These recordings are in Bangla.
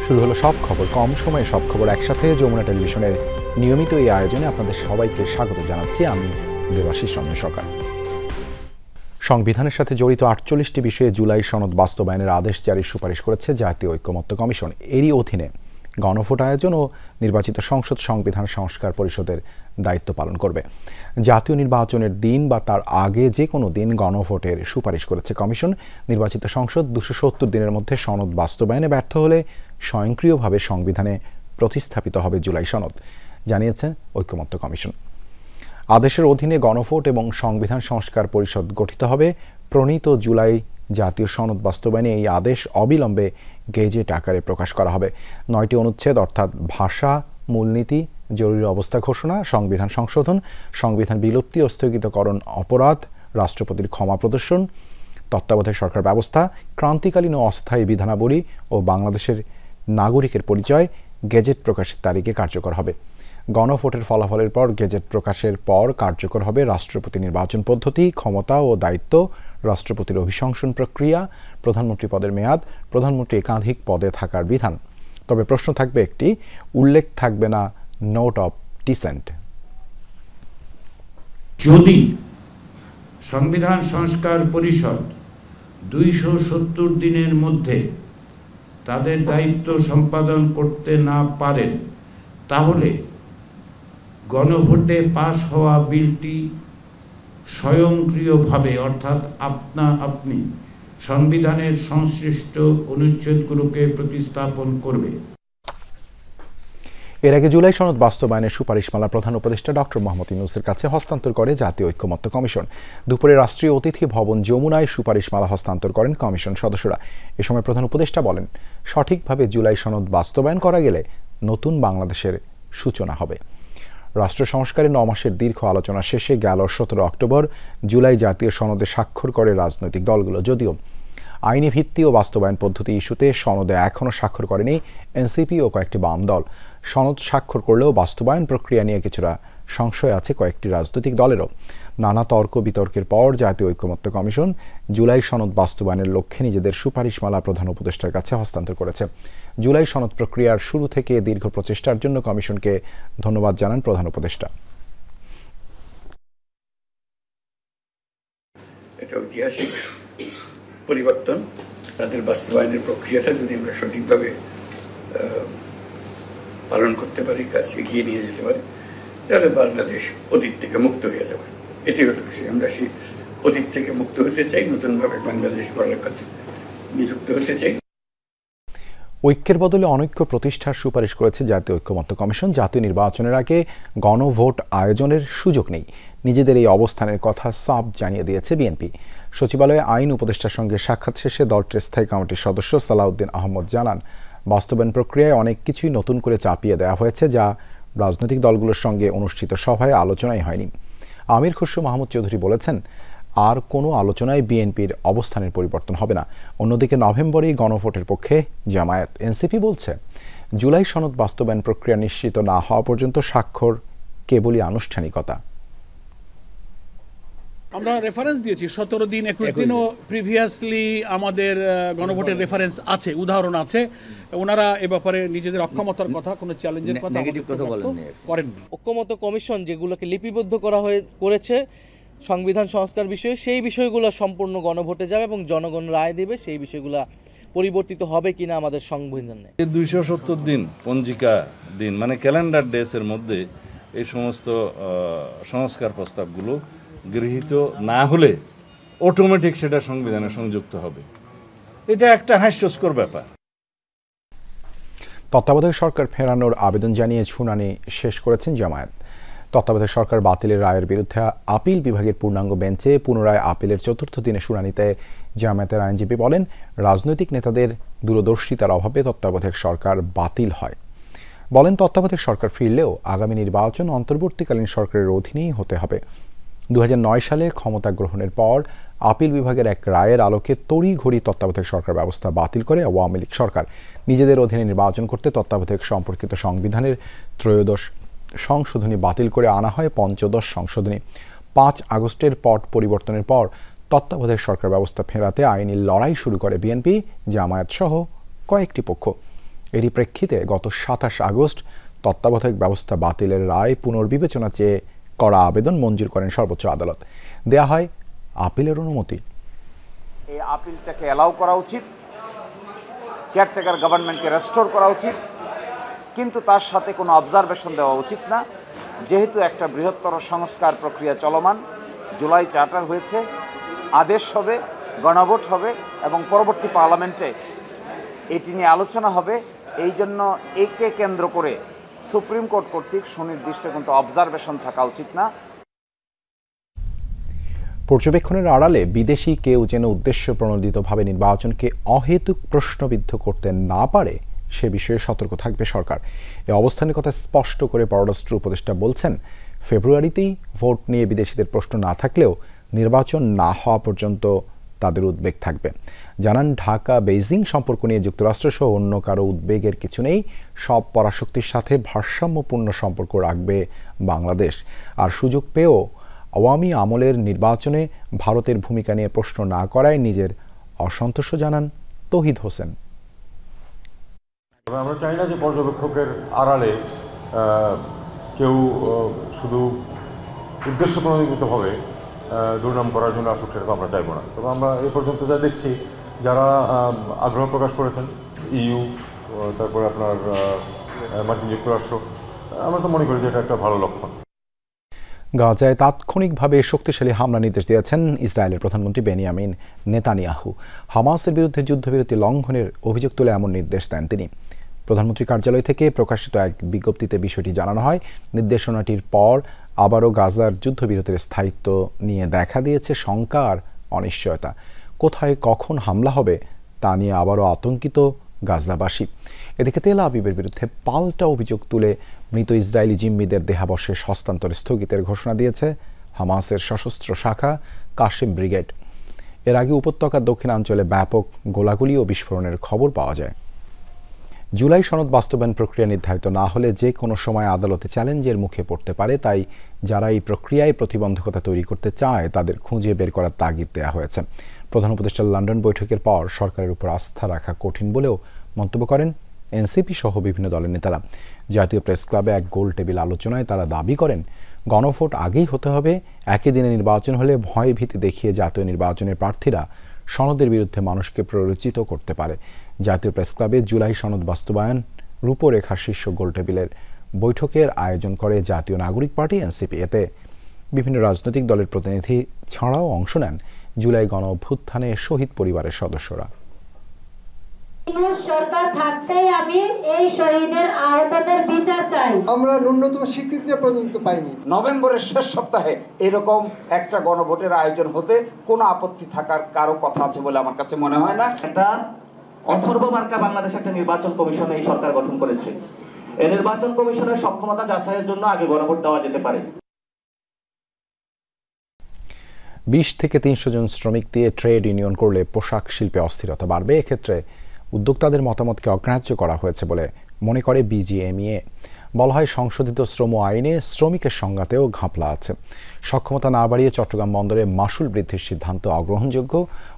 শুরু হলো সব খবর, কম সময়ে সব খবর একসাথে। যমুনা টেলিভিশনের নিয়মিত এই আয়োজনে আপনাদের সবাইকে স্বাগত জানাচ্ছি। আমি দেবাশিস রঞ্জন সরকার। সংবিধানের সাথে জড়িত ৪৮টি বিষয়ে জুলাই সনদ বাস্তবায়নের আদেশ জারির সুপারিশ করেছে জাতীয় ঐকমত্য কমিশন। এরই অধীনে গণভোট আয়োজন ও নির্বাচিত সংসদ সংবিধান সংস্কার পরিষদের দায়িত্ব পালন করবে। জাতীয় নির্বাচনের দিন বা তার আগে যে কোনো দিন গণভোটের সুপারিশ করেছে কমিশন। নির্বাচিত সংসদ ২৭০ দিনের মধ্যে সনদ বাস্তবায়নে ব্যর্থ হলে স্বয়ংক্রিয়ভাবে সংবিধানে প্রতিস্থাপিত হবে জুলাই সনদ, জানিয়েছে ঐকমত্য কমিশন। আদেশের অধীনে গণভোট এবং সংবিধান সংস্কার পরিষদ গঠিত হবে। প্রণীত জুলাই জাতীয় সনদ বাস্তবায়নে এই আদেশ অবিলম্বে গেজেট আকারে প্রকাশ করা হবে। ৯টি অনুচ্ছেদ অর্থাৎ ভাষা, মূলনীতি, জরুরি অবস্থা ঘোষণা, সংবিধান সংশোধন, সংবিধান বিলুপ্তি ও স্থগিতকরণ, অপরাধ, রাষ্ট্রপতির ক্ষমা প্রদর্শন, তত্ত্বাবধায়ক সরকার ব্যবস্থা, ক্রান্তিকালীন ও অস্থায়ী বিধানাবলী ও বাংলাদেশের নাগরিকের পরিচয় গেজেট প্রকাশের তারিখে কার্যকর হবে। গণভোটের ফলাফলের পর গেজেট প্রকাশের পর কার্যকর হবে রাষ্ট্রপতি নির্বাচন পদ্ধতি, ক্ষমতা ও দায়িত্ব, রাষ্ট্রপতির অভিশংসন প্রক্রিয়া, প্রধানমন্ত্রী পদের মেয়াদ, প্রধানমন্ত্রী একাধিক পদে থাকার বিধান। তবে প্রশ্ন থাকবে একটি, উল্লেখ থাকবে না নোট অফ ডিসেন্ট। যদি সংবিধান সংস্কার পরিষদ ২৭০ দিনের মধ্যে তাদের দায়িত্ব সম্পাদন করতে না পারেন, তাহলে গণভোটে পাশ হওয়া বিলটি স্বয়ংক্রিয়ভাবে অর্থাৎ আপনি সংবিধানের সংশ্লিষ্ট অনুচ্ছেদগুলোকে প্রতিস্থাপন করবে। এর আগে জুলাই সনদ বাস্তবায়নের সুপারিশমালা প্রধান উপদেষ্টা ডক্টর মোহাম্মদ ইউনূসের কাছে হস্তান্তর করে জাতীয় ঐকমত্য কমিশন। দুপুরে রাষ্ট্রীয় অতিথি ভবন যমুনায় সুপারিশমালা হস্তান্তর করেন কমিশন সদস্যরা। এ সময় প্রধান উপদেষ্টা বলেন, সঠিকভাবে জুলাই সনদ বাস্তবায়ন করা গেলে নতুন বাংলাদেশের সূচনা হবে। রাষ্ট্র সংস্কারে ৯ মাসের দীর্ঘ আলোচনা শেষে গেল ১৭ অক্টোবর জুলাই জাতীয় সনদে স্বাক্ষর করে রাজনৈতিক দলগুলো। যদিও আইনি ভিত্তি ও বাস্তবায়ন পদ্ধতি ইস্যুতে সনদে এখনও স্বাক্ষর করেনি এনসিপি ও কয়েকটি বাম দল। সনদ স্বাক্ষর করলেও বাস্তবায়ন প্রক্রিয়া নিয়ে কিছুটা সংশয় আছে কয়েকটি রাজনৈতিক দলেরও। নানা তর্ক বিতর্কের পর জাতীয় ঐকমত্য কমিশন জুলাই সনদ বাস্তবায়নের লক্ষ্যে নিজেদের সুপারিশমালা প্রধান উপদেষ্টার কাছে হস্তান্তর করেছে। জুলাই সনদ প্রক্রিয়ার শুরু থেকে দীর্ঘ প্রচেষ্টার জন্য কমিশনকে ধন্যবাদ জানান প্রধান উপদেষ্টা। এটা ঐতিহাসিক পরিবর্তন। তাদের বাস্তবায়নের প্রক্রিয়াটা যদি আমরা সঠিকভাবে পালন করতে পারি, কাজ এগিয়ে নিয়ে যেতে পারি, তাহলে বাংলাদেশ অতীত থেকে মুক্ত হয়ে যাবে। এটি হলো বিষয়। আমরা সেই অতীত থেকে মুক্ত হতে চাই, নতুনভাবে বাংলাদেশ গড়ার কাছে নিযুক্ত হতে চাই। ঐক্যের বদলে অনৈক্য প্রতিষ্ঠার সুপারিশ করেছে জাতীয় ঐকমত্য কমিশন। জাতীয় নির্বাচনের আগে গণভোট আয়োজনের সুযোগ নেই, নিজেদের এই অবস্থানের কথা সাফ জানিয়ে দিয়েছে বিএনপি। সচিবালয়ে আইন উপদেষ্টার সঙ্গে সাক্ষাৎ শেষে দলটির স্থায়ী কমিটির সদস্য সালাউদ্দিন আহমদ জানান, বাস্তবায়ন প্রক্রিয়ায় অনেক কিছুই নতুন করে চাপিয়ে দেওয়া হয়েছে, যা রাজনৈতিক দলগুলোর সঙ্গে অনুষ্ঠিত সভায় আলোচনাই হয়নি। আমির খসরু মাহমুদ চৌধুরী বলেছেন, আর কোনো আলোচনায় বিএনপির অবস্থানের পরিবর্তন হবে না। অন্যদিকে নভেম্বরেই গণভোটের পক্ষে জামায়াত। এনসিপি বলছে, জুলাই সনদ বাস্তবায়ন প্রক্রিয়া নিশ্চিত না হওয়া পর্যন্ত স্বাক্ষর কেবলই আনুষ্ঠানিকতা। আমরা রেফারেন্স দিয়েছি ১৭ দিন ২১ দিনও প্রিভিয়াসলি আমাদের গণভোটের রেফারেন্স আছে, উদাহরণ আছে। ওনারা এ ব্যাপারে নিজেদের অক্ষমতার কথা, কোনো চ্যালেঞ্জের কথা করেননি। ঐকমত্য কমিশন যেগুলোকে লিপিবদ্ধ করেছে সংবিধান সংস্কার বিষয়ে, সেই বিষয়গুলো সম্পূর্ণ গণভোটে যাবে এবং জনগণ রায় দেবে সেই বিষয়গুলো পরিবর্তিত হবে কিনা আমাদের সংবিধানে। ২৭০ দিন পঞ্জিকা দিন মানে ক্যালেন্ডার ডেসের মধ্যে এই সমস্ত সংস্কার প্রস্তাবগুলো গৃহীত না হলে অটোমেটিক সেটা সংবিধানে সংযুক্ত হবে। এটা একটা হাস্যস্কর ব্যাপার। তত্ত্বাবধায়ক সরকার ফেরানোর আবেদন জানিয়ে শুনানি শেষ করেছেন জামায়াত। তত্ত্বাবধায়ক সরকার বাতিলের রায়ের বিরুদ্ধে আপিল বিভাগের পূর্ণাঙ্গ বেঞ্চে পুনরায় আপিলের ৪র্থ দিনে শুনানিতে জামায়াতের আইনজীবী বলেন, রাজনৈতিক নেতাদের দূরদর্শিতার অভাবে তত্ত্বাবধায়ক সরকার বাতিল হয়। বলেন, তত্ত্বাবধায়ক সরকার ফিরলেও আগামী নির্বাচন অন্তর্বর্তীকালীন সরকারের অধীনেই হতে হবে। ২০০৯ সালে ক্ষমতা গ্রহণের পর আপিল বিভাগের এক রায়ের আলোকে তড়িঘড়ি তত্ত্বাবধায়ক সরকার ব্যবস্থা বাতিল করে আওয়ামী লীগ সরকার। নিজেদের অধীনে নির্বাচন করতে তত্ত্বাবধায়ক সম্পর্কিত সংবিধানের ত্রয়োদশ সংশোধনী বাতিল করে আনা হয় পঞ্চদশ সংশোধনী। ৫ আগস্টের পট পরিবর্তনের পর তত্ত্বাবধায়ক সরকার ব্যবস্থা ফেরাতে আইনি লড়াই শুরু করে বিএনপি, জামায়াত সহ কয়েকটি পক্ষ। এরই প্রেক্ষিতে গত 27 আগস্ট তত্ত্বাবধায়ক ব্যবস্থা বাতিলের রায় পুনর্বিবেচনা চেয়ে করা আবেদন মঞ্জুর করেন সর্বোচ্চ আদালত। দেয়া হয় আপিলের অনুমতি। এই আপিলটাকে অ্যালাউ করা উচিত, কেয়ারটেকার গভর্নমেন্টকে রেস্টোর করা উচিত, কিন্তু তার সাথে কোনো অবজারভেশন দেওয়া উচিত না। যেহেতু একটা বৃহত্তর সংস্কার প্রক্রিয়া চলমান, জুলাই চার্টার হয়েছে, আদেশ হবে, গণভোট হবে এবং পরবর্তী পার্লামেন্টে এটি নিয়ে আলোচনা হবে। এই জন্য একে কেন্দ্র করে সুপ্রিম কোর্ট কর্তৃক সুনির্দিষ্ট কিন্তু অবজারভেশন থাকা উচিত না। পর্যবেক্ষণের আড়ালে বিদেশি কেউ যেন উদ্দেশ্য প্রণোদিতভাবে নির্বাচনকে অহেতুক প্রশ্নবিদ্ধ করতে না পারে সে বিষয়ে সতর্ক থাকবে সরকার। এই অবস্থানের কথা স্পষ্ট করে পররাষ্ট্র উপদেষ্টা বলছেন, ফেব্রুয়ারিতেই ভোট নিয়ে বিদেশিদের প্রশ্ন না থাকলেও নির্বাচন না হওয়া পর্যন্ত তাদের উদ্বেগ থাকবে। জানান, ঢাকা বেইজিং সম্পর্ক নিয়ে যুক্তরাষ্ট্রসহ অন্য কারো উদ্বেগের কিছু নেই। সব পরাশক্তির সাথে ভারসাম্যপূর্ণ সম্পর্ক রাখবে বাংলাদেশ। আর সুযোগ পেয়েও আওয়ামী আমলের নির্বাচনে ভারতের ভূমিকা নিয়ে প্রশ্ন না করায় নিজের অসন্তোষ জানান তৌহিদ হোসেন। আমরা চাই না যে পর্যবেক্ষকের আড়ালে কেউ শুধু উদ্দেশ্য প্রণোদিতভাবে দুর্নাম করার জন্য আসুক, সেটা তো আমরা চাইবো না। তবে আমরা এ পর্যন্ত যা দেখছি, যারা আগ্রহ প্রকাশ করেছেন, ইইউ, তারপরে আপনার মার্কিন যুক্তরাষ্ট্র, আমরা তো মনে করি যে এটা একটা ভালো লক্ষণ। গাজায় তাৎক্ষণিকভাবে শক্তিশালী হামলা নির্দেশ দিয়েছেন ইসরায়েলের প্রধানমন্ত্রী বেনিয়ামিন নেতানিয়াহু। হামাসের বিরুদ্ধে যুদ্ধবিরতি লঙ্ঘনের অভিযোগ তুলে এমন নির্দেশ দেন তিনি। প্রধানমন্ত্রীর কার্যালয় থেকে প্রকাশিত এক বিজ্ঞপ্তিতে বিষয়টি জানানো হয়। নির্দেশনাটির পর আবারও গাজার যুদ্ধবিরতির স্থায়িত্ব নিয়ে দেখা দিয়েছে শঙ্কা আর অনিশ্চয়তা। কোথায় কখন হামলা হবে তা নিয়ে আবারও আতঙ্কিত গাজাবাসী। এদিকে তেল আবিবের বিরুদ্ধে পাল্টা অভিযোগ তুলে মৃত ইসরায়েলি জিম্মিদের দেহাবশেষ হস্তান্তর স্থগিতের ঘোষণা দিয়েছে হামাসের সশস্ত্র শাখা কাশেম ব্রিগেড। এর আগে উপত্যকার দক্ষিণাঞ্চলে ব্যাপক গোলাগুলি ও বিস্ফোরণের খবর পাওয়া যায়। জুলাই সনদ বাস্তবায়ন প্রক্রিয়া নির্ধারিত না হলে যে কোনো সময় আদালতে চ্যালেঞ্জের মুখে পড়তে পারে, তাই যারা এই প্রক্রিয়ায় প্রতিবন্ধকতা তৈরি করতে চায় তাদের খুঁজে বের করার তাগিদ দেওয়া হয়েছে। প্রধান উপদেষ্টার লন্ডন বৈঠকের পর সরকারের উপর আস্থা রাখা কঠিন বলেও মন্তব্য করেন এনসিপি সহ বিভিন্ন দলের নেতারা। জাতীয় প্রেস ক্লাবে এক গোল টেবিল আলোচনায় তারা দাবি করেন, গণভোট আগেই হতে হবে। একই দিনে নির্বাচন হলে ভয় ভীতি দেখিয়ে জাতীয় নির্বাচনের প্রার্থীরা সনদের বিরুদ্ধে মানুষকে প্ররোচিত করতে পারে। জাতীয় প্রেস ক্লাবে জুলাই সনদ বাস্তবায়ন রূপরেখা শীর্ষ গোল টেবিলের বৈঠকের আয়োজন করে জাতীয় নাগরিক পার্টি এনসিপি। এতে বিভিন্ন রাজনৈতিক দলের প্রতিনিধি ছাড়াও অংশ নেন জুলাই গণ অভ্যুত্থানে শহীদ পরিবারের সদস্যরা। সরকার থাকতেই আমি এই শহীদের আহতদের বিচার চাই। আমরা ন্যূনতম স্বীকৃতি পর্যন্ত পাইনি। নভেম্বরের শেষ সপ্তাহে এরকম একটা গণভোটের আয়োজন হতে কোনো আপত্তি থাকার কারো কথা আছে বলে আমার কাছে মনে হয় না। একটা অথর্ব মার্কা বাংলাদেশ একটা নির্বাচন কমিশন এই সরকার গঠন করেছে। এই নির্বাচন কমিশনের সক্ষমতা যাচাইয়ের জন্য আগে গণভোট দেওয়া যেতে পারে। 20 থেকে 300 জন শ্রমিক দিয়ে ট্রেড ইউনিয়ন করলে পোশাক শিল্পে অস্থিরতা বাড়বে। এক্ষেত্রে উদ্যোক্তাদের মতামতকে অগ্রাহ্য করা হয়েছে বলে মনে করে বিজিএমইএ। বলা হয়, সংশোধিত শ্রম আইনে শ্রমিকের সংজ্ঞাতেও ঘাপলা আছে। সক্ষমতা না বাড়িয়ে চট্টগ্রাম বন্দরে মাশুল বৃদ্ধির সিদ্ধান্ত অগ্রহণযোগ্য।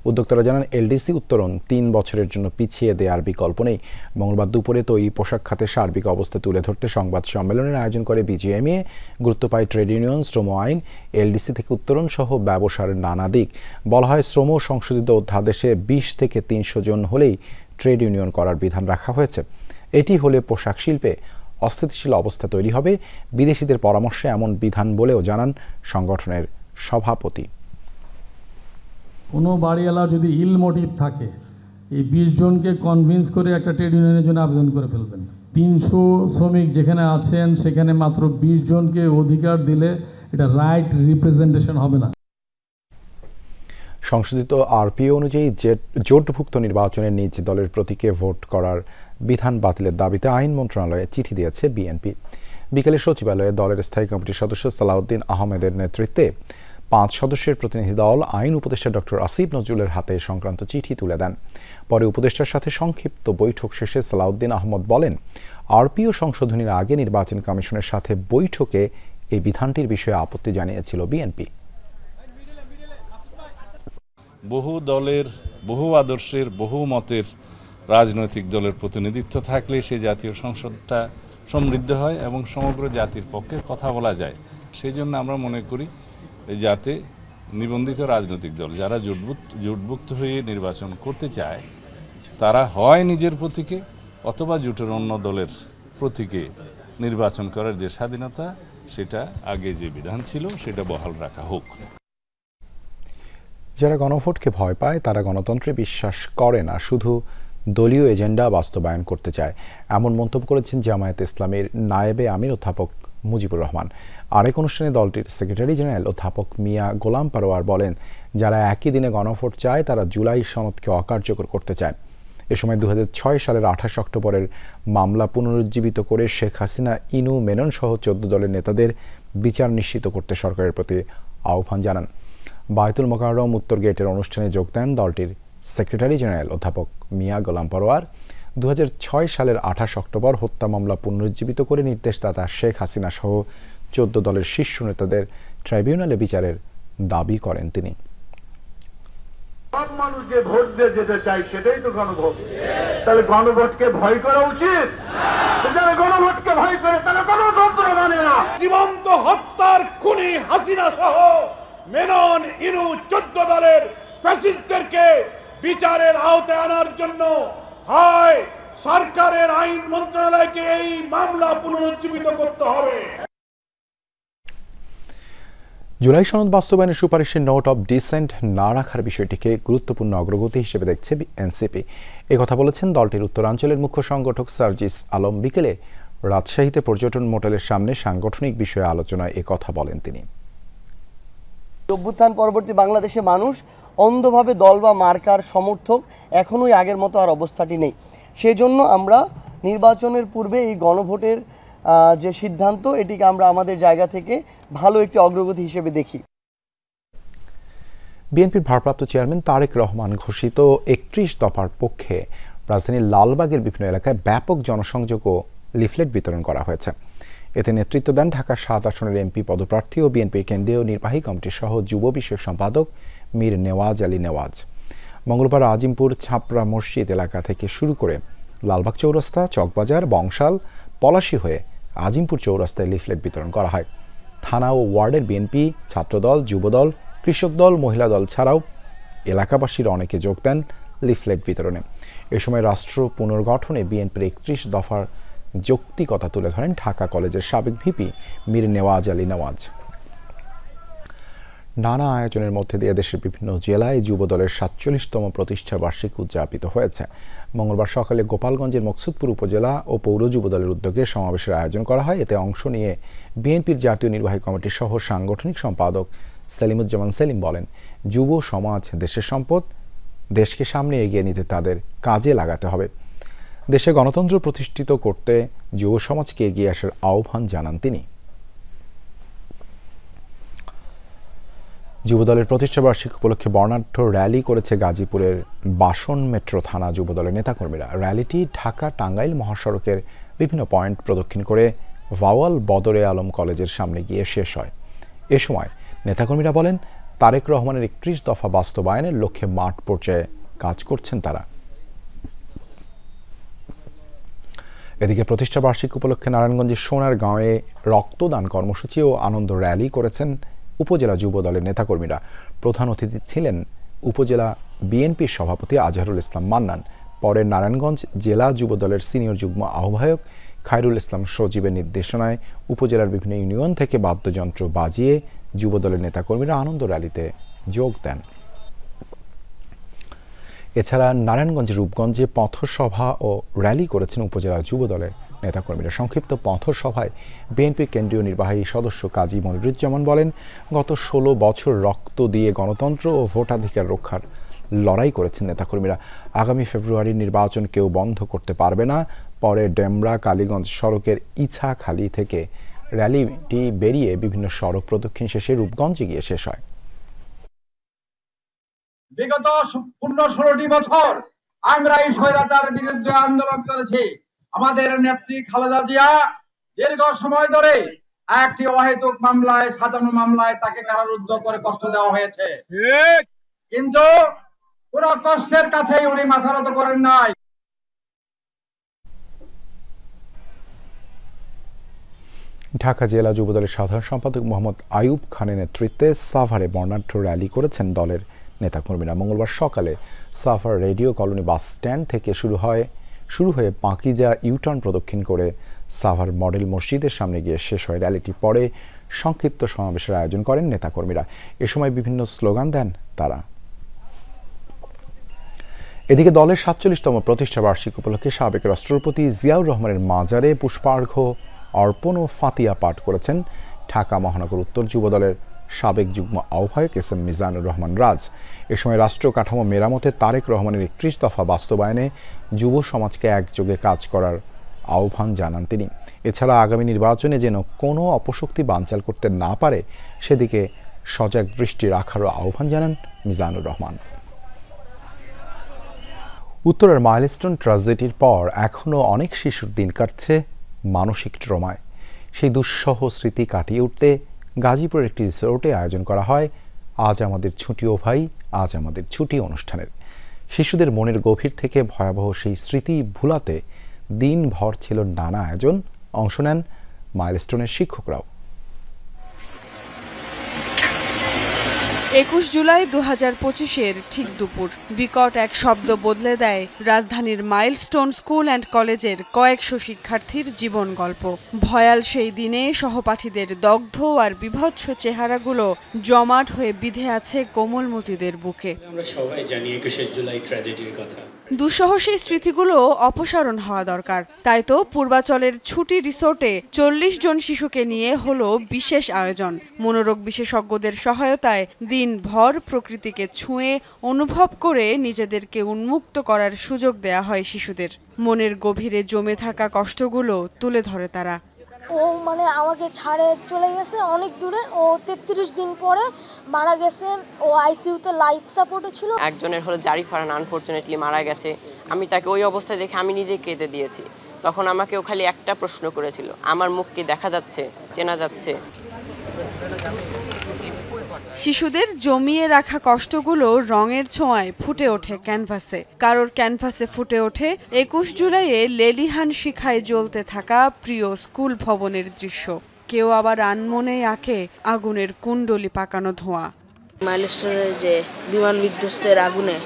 উদ্যোক্তারা জানান, এলডিসি উত্তরণ 3 বছরের জন্য পিছিয়ে দেওয়ার বিকল্প নেই। মঙ্গলবার দুপুরে তৈরি পোশাক খাতের সার্বিক অবস্থা তুলে ধরতে সংবাদ সম্মেলনের আয়োজন করে বিজিএমইএ। গুরুত্ব পায় ট্রেড ইউনিয়ন, শ্রম আইন, এলডিসি থেকে উত্তরণ সহ ব্যবসার নানা দিক। বলা হয়, শ্রম সংশোধিত অধ্যাদেশে 20 থেকে 300 জন হলেই ট্রেড ইউনিয়ন করার বিধান রাখা হয়েছে। এটি হলে পোশাক শিল্পে অস্থিতিশীল অবস্থা তৈরি হবে। বিদেশিদের পরামর্শে এমন বিধান বলেও জানান সংগঠনের সভাপতি। কোনো বাড়িওয়ালা যদি ইল মোটিভ থাকে, এই 20 জনকে কনভিন্স করে একটা ট্রেড ইউনিয়নের জন্য আবেদন করে ফেলবেন। 300 শ্রমিক যেখানে আছেন সেখানে মাত্র 20 জনকে অধিকার দিলে এটা রাইট রিপ্রেজেন্টেশন হবে না। সংশোধিত আরপিও অনুযায়ী জোটভুক্ত নির্বাচনে নিজ দলের প্রতীকে ভোট করার বিধান বাতিলের দাবিতে আইন মন্ত্রণালয়ে চিঠি দিয়েছে বিএনপি। বিকেলে সচিবালয়ে দলের স্থায়ী কমিটির সদস্য সালাউদ্দিন আহমেদের নেতৃত্বে 5 সদস্যের প্রতিনিধি দল আইন উপদেষ্টা ডক্টর আসিফ নজরুলের হাতে সংক্রান্ত চিঠি তুলে দেন। পরে উপদেষ্টার সাথে সংক্ষিপ্ত বৈঠক শেষে সালাউদ্দিন আহমদ বলেন, আরপিও সংশোধনীর আগে নির্বাচন কমিশনের সাথে বৈঠকে এই বিধানটির বিষয়ে আপত্তি জানিয়েছিল বিএনপি। বহু দলের, বহু আদর্শের, বহু মতের রাজনৈতিক দলের প্রতিনিধিত্ব থাকলে সেই জাতীয় সংসদটা সমৃদ্ধ হয় এবং সমগ্র জাতির পক্ষে কথা বলা যায়। সেই জন্য আমরা মনে করি যাতে নিবন্ধিত রাজনৈতিক দল যারা জোটভুক্ত হয়ে নির্বাচন করতে চায় তারা হয় নিজের প্রতীকে অথবা জোটের অন্য দলের প্রতীকে নির্বাচন করার যে স্বাধীনতা সেটা আগে যে বিধান ছিল সেটা বহাল রাখা হোক। যারা গণভোটকে ভয় পায় তারা গণতন্ত্রে বিশ্বাস করে না, শুধু দলীয় এজেন্ডা বাস্তবায়ন করতে চায়, এমন মন্তব্য করেছেন জামায়াতে ইসলামের নায়েবে আমির অধ্যাপক মুজিবুর রহমান। আরেক অনুষ্ঠানে দলটির সেক্রেটারি জেনারেল অধ্যাপক মিয়া গোলাম পারোয়ার বলেন, যারা একই দিনে গণভোট চায় তারা জুলাই সনদকে অকার্যকর করতে চায়। এ সময় 2006 সালের 28 অক্টোবরের মামলা পুনরুজ্জীবিত করে শেখ হাসিনা, ইনু মেনন সহ 14 দলের নেতাদের বিচার নিশ্চিত করতে সরকারের প্রতি আহ্বান জানান। বায়তুল মোকাররম উত্তর গেটের অনুষ্ঠানে যোগ দেন দলটির সেক্রেটারি জেনারেল অধ্যাপক মিয়া গোলাম পারোয়ার। 2006 সালের 28 অক্টোবর হত্যা মামলা পুনরুজ্জীবিত করে নির্দেশদাতা শেখ হাসিনা সহ 14 দলের শীর্ষ নেতাদের ট্রাইব্যুনালে বিচারের দাবি করেন তিনি। সব মানুষ যে ভোট দিয়ে যেতে চায় সেটাই তো গণভোট। তাহলে গণভোটকে ভয় করা উচিত? যারা গণভোটকে ভয় করে তারা গণতন্ত্র মানে না। জীবন্ত হত্যার খুনি হাসিনা সহ মেনন, ইনু 14 দলের ফ্যাসিস্টদেরকে বিচারের আওতায় আনার জন্য হয় সরকারের আইন মন্ত্রণালয়কে এই মামলা পুনরুজ্জীবিত করতে হবে। জুলাই সনদ বাস্তবায়নের সুপারিশের নোট অব ডিসেন্ট না রাখার বিষয়টিকে গুরুত্বপূর্ণ অগ্রগতি হিসেবে দেখছে এনসিপি। কথা বলেছেন দলটির উত্তরাঞ্চলের মুখ্য সংগঠক সার্জিস আলম। বিকেলে রাজশাহীতে পর্যটন মোটেলের সামনে সাংগঠনিক বিষয়ে আলোচনায় কথা বলেন তিনি। অভ্যুত্থান পরবর্তী বাংলাদেশে মানুষ অন্ধভাবে দল বা মার্কার সমর্থক এখনোই আগের মতো আর অবস্থাটি নেই। সেই জন্য আমরা নির্বাচনের পূর্বে এই গণভোটের যে সিদ্ধান্ত, এটিকে আমরা আমাদের জায়গা থেকে ভালো একটি অগ্রগতি হিসেবে দেখি। বিএনপির ভারপ্রাপ্ত চেয়ারম্যান তারেক রহমান ঘোষিত 31 দফার পক্ষে রাজধানীর লালবাগের বিভিন্ন এলাকায় ব্যাপক জনসংযোগ ও লিফলেট বিতরণ করা হয়েছে। এতে নেতৃত্ব দেন ঢাকা 7 আসনের এমপি পদপ্রার্থী ও বিএনপির কেন্দ্রীয় নির্বাহী কমিটির সহ যুব বিষয়ক সম্পাদক মীর নেওয়াজ আলী নেওয়াজ। মঙ্গলবার আজিমপুর ছাপড়া মসজিদ এলাকা থেকে শুরু করে লালবাগ চৌরাস্তা, চকবাজার, বংশাল, পলাশী হয়ে আজিমপুর চৌরাস্তায় লিফলেট বিতরণ করা হয়। থানা ও ওয়ার্ডের বিএনপি, ছাত্রদল, যুবদল, কৃষক দল, মহিলা দল ছাড়াও এলাকাবাসীর অনেকে যোগ দেন লিফলেট বিতরণে। এ সময় রাষ্ট্র পুনর্গঠনে বিএনপির 31 দফার যৌক্তিকতা তুলে ধরেন ঢাকা কলেজের সাবেক ভিপি মীর নেওয়াজ আলী নেওয়াজ। নানা আয়োজনের মধ্যে দিয়ে দেশের বিভিন্ন জেলায় যুবদলের 47তম প্রতিষ্ঠা বার্ষিকী উদযাপিত হয়েছে। মঙ্গলবার সকালে গোপালগঞ্জের মকসুদপুর উপজেলা ও পৌর যুবদলের উদ্যোগে সমাবেশের আয়োজন করা হয়। এতে অংশ নিয়ে বিএনপির জাতীয় নির্বাহী কমিটির সহ সাংগঠনিক সম্পাদক সেলিমুজ্জামান সেলিম বলেন, যুব সমাজ দেশের সম্পদ, দেশকে সামনে এগিয়ে নিতে তাদের কাজে লাগাতে হবে। দেশে গণতন্ত্র প্রতিষ্ঠিত করতে যুব সমাজকে এগিয়ে আসার আহ্বান জানান তিনি। যুবদলের প্রতিষ্ঠা বার্ষিকী উপলক্ষে বর্ণাঢ্য র্যালি করেছে গাজীপুরের বাসন মেট্রো থানা যুবদলের নেতাকর্মীরা। র্যালিটি ঢাকা টাঙ্গাইল মহাসড়কের বিভিন্ন পয়েন্ট প্রদক্ষিণ করে ভাওয়াল বদরে আলম কলেজের সামনে গিয়ে শেষ হয়। এ সময় নেতাকর্মীরা বলেন, তারেক রহমানের 31 দফা বাস্তবায়নের লক্ষ্যে মাঠ পর্যায়ে কাজ করছেন তারা। এদিকে প্রতিষ্ঠা বার্ষিকী উপলক্ষে নারায়ণগঞ্জের সোনারগাঁওয়ে রক্তদান কর্মসূচি ও আনন্দ র্যালি করেছেন উপজেলা যুব দলের নেতাকর্মীরা। প্রধান অতিথি ছিলেন উপজেলা বিএনপির সভাপতি আজহারুল ইসলাম মান্নান। পরে নারায়ণগঞ্জ জেলা যুব দলের সিনিয়র যুগ্ম আহ্বায়ক খায়রুল ইসলাম সজীবের নির্দেশনায় উপজেলার বিভিন্ন ইউনিয়ন থেকে বাদ্যযন্ত্র বাজিয়ে যুব দলের নেতাকর্মীরা আনন্দ র্যালিতে যোগ দেন। এছাড়া নারায়ণগঞ্জের রূপগঞ্জে পথসভা ও র্যালি করেছেন উপজেলা যুব দলের নেতাকর্মীরা। সংক্ষিপ্ত পথসভায় বিএনপির কেন্দ্রীয় নির্বাহী সদস্য কাজী মনিরুজ্জামান বলেন, গত 16 বছর রক্ত দিয়ে গণতন্ত্র ও ভোটাধিকার রক্ষার লড়াই করেছেন নেতাকর্মীরা। আগামী ফেব্রুয়ারির নির্বাচন কেউ বন্ধ করতে পারবে না। পরে ডেমরা কালীগঞ্জ সড়কের ইছাখালী থেকে র্যালিটি বেরিয়ে বিভিন্ন সড়ক প্রদক্ষিণ শেষে রূপগঞ্জে গিয়ে শেষ হয়। বিগত 16টি বছর আমরা এই স্বৈরাচারের বিরুদ্ধে আন্দোলন করেছি। আমাদের নেত্রী খালেদা জিয়া দীর্ঘ সময় ধরে একটি অহেতুক মামলায়, সাজানো মামলায় তাকে কারারুদ্ধ করে কষ্ট দেওয়া হয়েছে, কিন্তু পুরো কষ্টের কাছেই উনি মাথা নত করেন নাই। ঢাকা জেলা যুবদলের সাধারণ সম্পাদক মোহাম্মদ আইয়ুব খানের নেতৃত্বে সাভারে বর্ণাঢ্য র্যালি করেছেন দলের নেতাকর্মীরা। মঙ্গলবার সকালে Savar radio colony bus stand থেকে শুরু হয়ে পাকিজা ইউটার্ন প্রদক্ষিণ করে সাভার মডেল মসজিদের সামনে গিয়ে শেষ হয় র্যালিটি। পরে সংক্ষিপ্ত সমাবেশের আয়োজন করেন নেতাকর্মীরা। এ সময় বিভিন্ন স্লোগান দেন তারা। এদিকে দলের ৪৭তম প্রতিষ্ঠা বার্ষিকী উপলক্ষে সাবেক রাষ্ট্রপতি জিয়াউর রহমানের মাজারে পুষ্পার্ঘ্য অর্পণ ও ফাতিয়া পাঠ করেছেন ঢাকা মহানগর উত্তর যুবদলের সাবেক যুগ্ম আহ্বায়ক এস এম মিজানুর রহমান রাজ। এ সময় রাষ্ট্র কাঠামো মেরামতে তারেক রহমানের ৩১ দফা বাস্তবায়নে যুব সমাজকে একযোগে কাজ করার আহ্বান জানান তিনি। এছাড়া আগামী নির্বাচনে যেন কোনো অপশক্তি বানচাল করতে না পারে সেদিকে সজাগ দৃষ্টি রাখারও আহ্বান জানান মিজানুর রহমান। উত্তরের মাইলস্টোন ট্র্যাজেডির পর এখনও অনেক শিশুর দিন কাটছে মানসিক ট্রমায়। সেই দুঃসহ স্মৃতি কাটিয়ে উঠতে গাজীপুরের একটি রিসোর্টে আয়োজন করা হয় আজ আমাদের ছুটি ও ভাই আজ আমাদের ছুটি অনুষ্ঠানের। শিশুদের মনের গভীর থেকে ভয়াবহ সেই স্মৃতি ভুলাতে দিনভর ছিল নানা আয়োজন। অংশ নেন মাইলস্টোনের শিক্ষকরাও। ২১ জুলাই ২০২৫-এর ঠিক দুপুর বিকট এক শব্দ বদলে দেয় রাজধানীর মাইলস্টোন স্কুল অ্যান্ড কলেজের কয়েকশো শিক্ষার্থীর জীবন গল্প। ভয়াল সেই দিনে সহপাঠীদের দগ্ধ আর বিভৎস চেহারাগুলো জমাট হয়ে বিধে আছে কোমলমতিদের বুকে। আমরা সবাই জানি ২১ জুলাই ট্র্যাজেডির কথা। দুঃসহ সেই স্মৃতিগুলো অপসারণ হওয়া দরকার। তাই তো পূর্বাচলের ছুটি রিসোর্টে ৪০ জন শিশুকে নিয়ে হলো বিশেষ আয়োজন। মনোরোগ বিশেষজ্ঞদের সহায়তায় দিনভর প্রকৃতিকে ছুঁয়ে অনুভব করে নিজেদেরকে উন্মুক্ত করার সুযোগ দেয়া হয় শিশুদের। মনের গভীরে জমে থাকা কষ্টগুলো তুলে ধরে তারা। ও আমাকে ছাড়ে চলে গেছে অনেক দূরে। ও ৩৩ দিন পরে মারা গেছে। ও আইসিইউতে লাইফ সাপোর্টে ছিল। একজনের হলো জারি ফারহান আনফরচুনেটলি মারা গেছে। আমি তাকে ওই অবস্থায় দেখে আমি নিজে কেঁদে দিয়েছি। তখন আমাকেও খালি একটা প্রশ্ন করেছিল, আমার মুখ কি দেখা যাচ্ছে, চেনা যাচ্ছে? শিশুদের জমিয়ে রাখা কষ্টগুলো রঙের ছোঁয়ায় ফুটে ওঠে ক্যানভাসে। কারোর ক্যানভাসে ফুটে ওঠে ২১ জুলাইয়ে লেলিহান শিখায় জ্বলতে থাকা প্রিয় স্কুল ভবনের দৃশ্য। কেউ আবার আনমনেই আঁকে আগুনের কুণ্ডলি পাকানো ধোঁয়া। মাইলস্টোনের যে বিমান বিধ্বস্তের আগুনে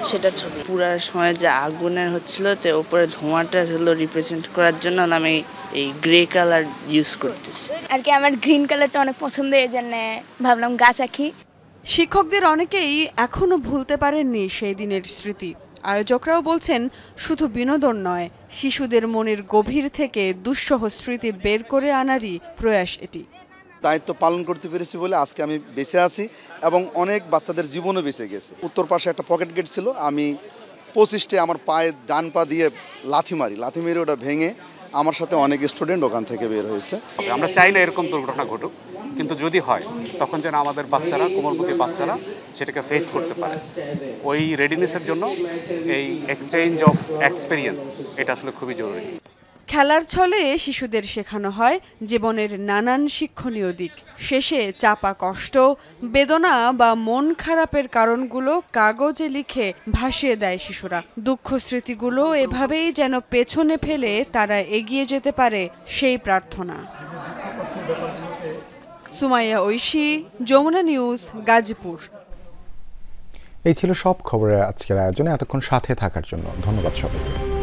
সেটা ছবি। পুরো সময় যে আগুনের হচ্ছিল তো উপরে ধোঁয়াটা হলো রিপ্রেজেন্ট করার জন্য আমি এই গ্রে কালার ইউজ করতেছি। আর কি আমার গ্রিন কালারটা অনেক পছন্দ, এই জন্য ভাবলাম গাছ আঁকি। শিক্ষকদের অনেকেই এখনো ভুলতে পারেননি সেই দিনের স্মৃতি। আয়োজকরাও বলছেন শুধু বিনোদন নয়, শিশুদের মনের গভীর থেকে দুঃসহ স্মৃতি বের করে আনারই প্রয়াস এটি। দায়িত্ব পালন করতে পেরেছি বলে আজকে আমি বেঁচে আছি এবং অনেক বাচ্চাদের জীবনও বেঁচে গেছে। উত্তর পাশে একটা পকেট গেট ছিল, আমি 25টে আমার পায়ে ডান পা দিয়ে লাথি মেরে ওটা ভেঙে আমার সাথে অনেক স্টুডেন্ট ওখান থেকে বের হয়েছে। আমরা চাই না এরকম দুর্ঘটনা ঘটুক, কিন্তু যদি হয় তখন যেন আমাদের বাচ্চারা, কোমলমতি বাচ্চারা সেটাকে ফেস করতে পারে। ওই রেডিনেসের জন্য এই এক্সচেঞ্জ অফ এক্সপেরিয়েন্স এটা আসলে খুবই জরুরি। খেলার ছলে শিশুদের শেখানো হয় জীবনের নানান শিক্ষণীয় দিক। শেষে চাপা কষ্ট, বেদনা বা মন খারাপের কারণগুলো কাগজে লিখে ভাসিয়ে দেয় শিশুরা। দুঃখ স্মৃতিগুলো এভাবেই যেন পেছনে ফেলে তারা এগিয়ে যেতে পারে সেই প্রার্থনা। সুমাইয়া ঐশী, যমুনা নিউজ, গাজীপুর। এই ছিল সব খবরের আজকের আয়োজনে। এতক্ষণ সাথে থাকার জন্য ধন্যবাদ সবাইকে।